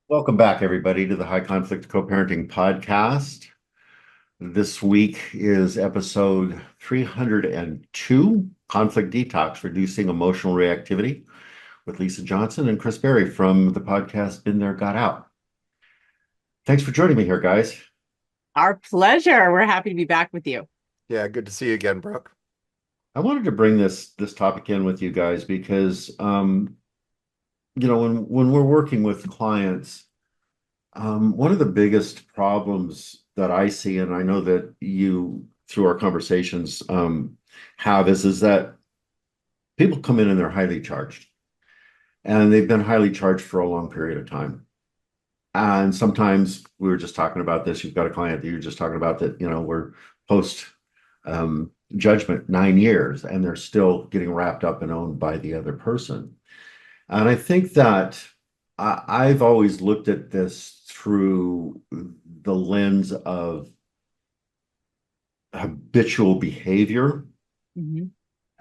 Welcome back, everybody, to the High Conflict Co-Parenting Podcast. This week is episode 302, Conflict Detox, Reducing Emotional Reactivity, with Lisa Johnson and Chris Berry from the podcast Been There, Got Out. Thanks for joining me here, guys. Our pleasure. We're happy to be back with you. Yeah, good to see you again, Brooke. I wanted to bring this topic in with you guys because when we're working with clients, one of the biggest problems that I see, and I know that you, through our conversations, have is that people come in and they're highly charged, and they've been highly charged for a long period of time. And sometimes we were just talking about this. You've got a client that you're just talking about that, we're post judgment 9 years, and they're still getting wrapped up and owned by the other person. And I think that I've always looked at this through the lens of habitual behavior Mhm.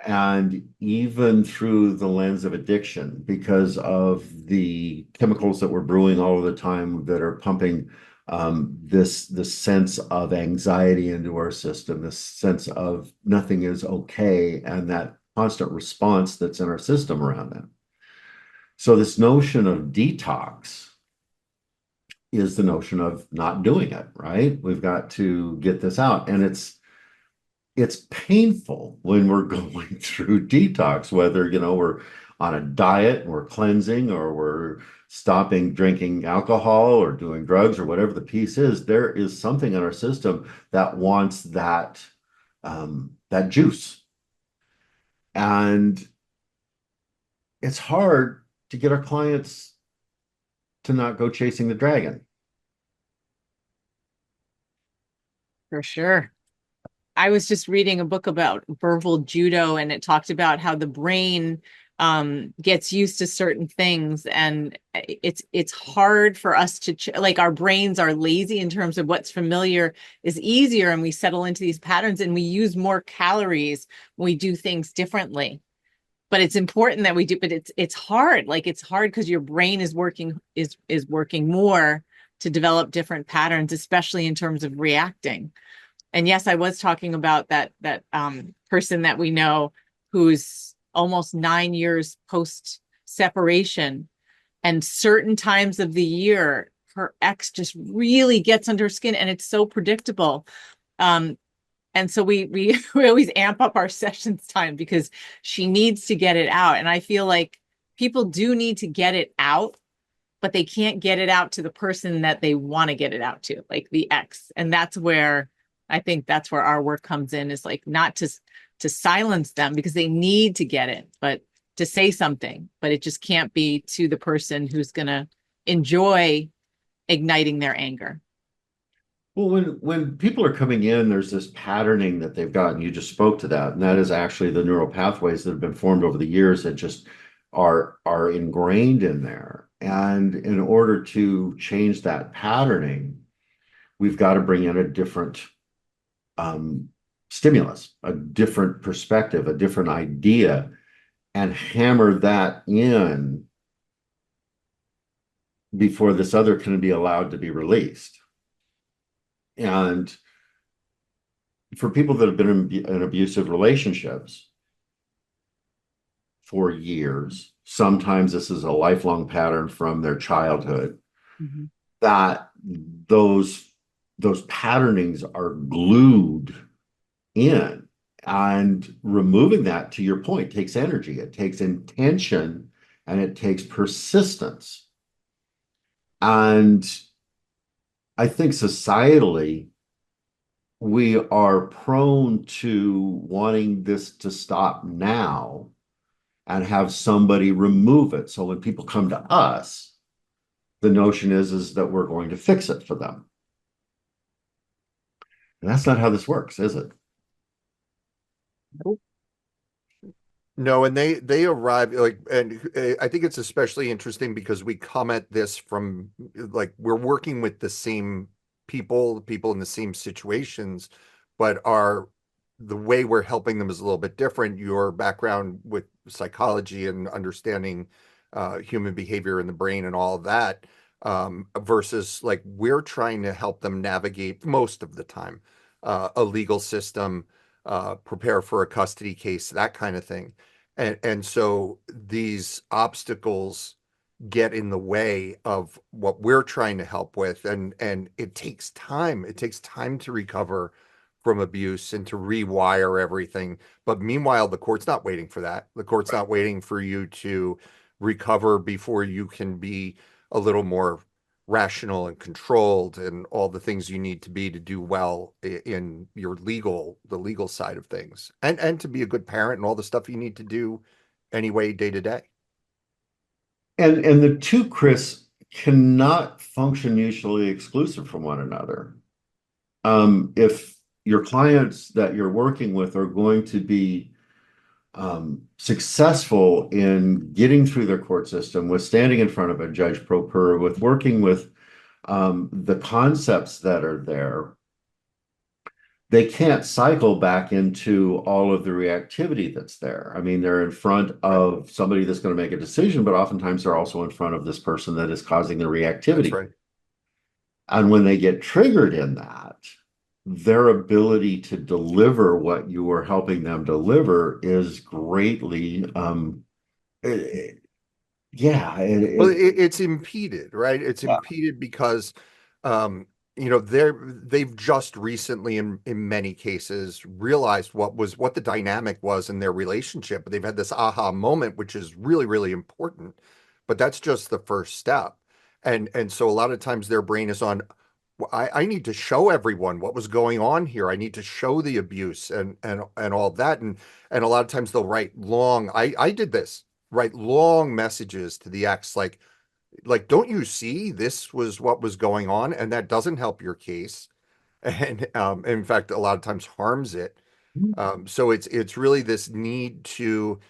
and even through the lens of addiction because of the chemicals that we're brewing all of the time that are pumping this sense of anxiety into our system, this sense of nothing is okay, and that constant response that's in our system around that. So this notion of detox is the notion of not doing it, right? We've got to get this out. And it's painful when we're going through detox, whether, we're on a diet and we're cleansing, or we're stopping drinking alcohol or doing drugs or whatever the piece is. There is something in our system that wants that juice. And it's hard to get our clients to not go chasing the dragon. For sure. I was just reading a book about verbal judo, and it talked about how the brain gets used to certain things, and it's hard for us to like, our brains are lazy in terms of what's familiar is easier, and we settle into these patterns and we use more calories when we do things differently. But it's important that we do, but it's hard. Like, it's hard because your brain is working more to develop different patterns, especially in terms of reacting. And yes, I was talking about that person that we know who's almost 9 years post separation, and certain times of the year her ex just really gets under her skin, and it's so predictable. Um, and so we always amp up our sessions time because she needs to get it out. And I feel like people do need to get it out, but they can't get it out to the person that they want to get it out to, like the ex. And that's where I think that's where our work comes in, is like, not to silence them because they need to get it, but to say something. But it just can't be to the person who's going to enjoy igniting their anger. Well, when people are coming in, there's this patterning that they've got, and you just spoke to that, and that is actually the neural pathways that have been formed over the years that just are ingrained in there. And in order to change that patterning, we've got to bring in a different um, stimulus, a different perspective, a different idea, and hammer that in before this other can be allowed to be released. And for people that have been in abusive relationships for years, sometimes this is a lifelong pattern from their childhood, Mhm. that those those patternings are glued in. And removing that, to your point, takes energy, it takes intention, and it takes persistence. And I think societally, we are prone to wanting this to stop now and have somebody remove it. So when people come to us, the notion is that we're going to fix it for them. And that's not how this works, is it? Nope. No, and they arrive like, and I think it's especially interesting because we come at this from, like, we're working with the same people in the same situations, but the way we're helping them is a little bit different. Your background with psychology and understanding human behavior in the brain and all of that, versus like we're trying to help them navigate most of the time a legal system, prepare for a custody case, that kind of thing. And so these obstacles get in the way of what we're trying to help with, and it takes time. It takes time to recover from abuse and to rewire everything. But meanwhile, the court's not waiting for that. The court's not waiting for you to recover before you can be a little more rational and controlled and all the things you need to be to do well in your the legal side of things, and to be a good parent and all the stuff you need to do anyway day to day. And the two, Chris, cannot function mutually exclusive from one another. If your clients that you're working with are going to be successful in getting through their court system, with standing in front of a judge pro per, with working with the concepts that are there, they can't cycle back into all of the reactivity that's there. I mean, they're in front of somebody that's going to make a decision, but oftentimes they're also in front of this person that is causing the That's reactivity. right. And when they get triggered in that, their ability to deliver what you are helping them deliver is greatly, yeah, Well, it's impeded, right? It's yeah. impeded because, um, they've just recently, in many cases, realized what the dynamic was in their relationship. They've had this aha moment, which is really, really important, but that's just the first step. And so a lot of times their brain is on, "Well, I need to show everyone what was going on here. I need to show the abuse and all that." And a lot of times they'll write long, I did this, write long messages to the ex, like, don't you see this was what was going on? And that doesn't help your case. And in fact, a lot of times harms it. So it's really this need to,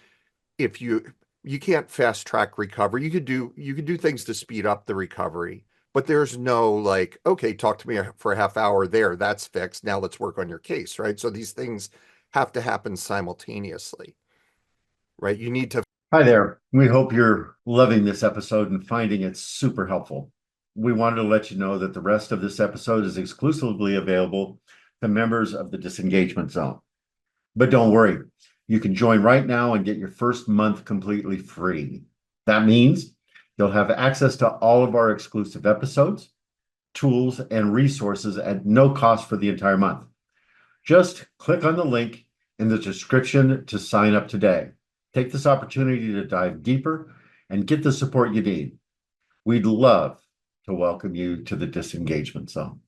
if you can't fast track recovery, you could do things to speed up the recovery, but there's no like, okay, talk to me for a half hour there, that's fixed. Now let's work on your case, right? So these things have to happen simultaneously, right? You need to. Hi there. We hope you're loving this episode and finding it super helpful. We wanted to let you know that the rest of this episode is exclusively available to members of the Disengagement Zone. But don't worry, you can join right now and get your first month completely free. That means you'll have access to all of our exclusive episodes, tools, and resources at no cost for the entire month. Just click on the link in the description to sign up today. Take this opportunity to dive deeper and get the support you need. We'd love to welcome you to the Disengagement Zone.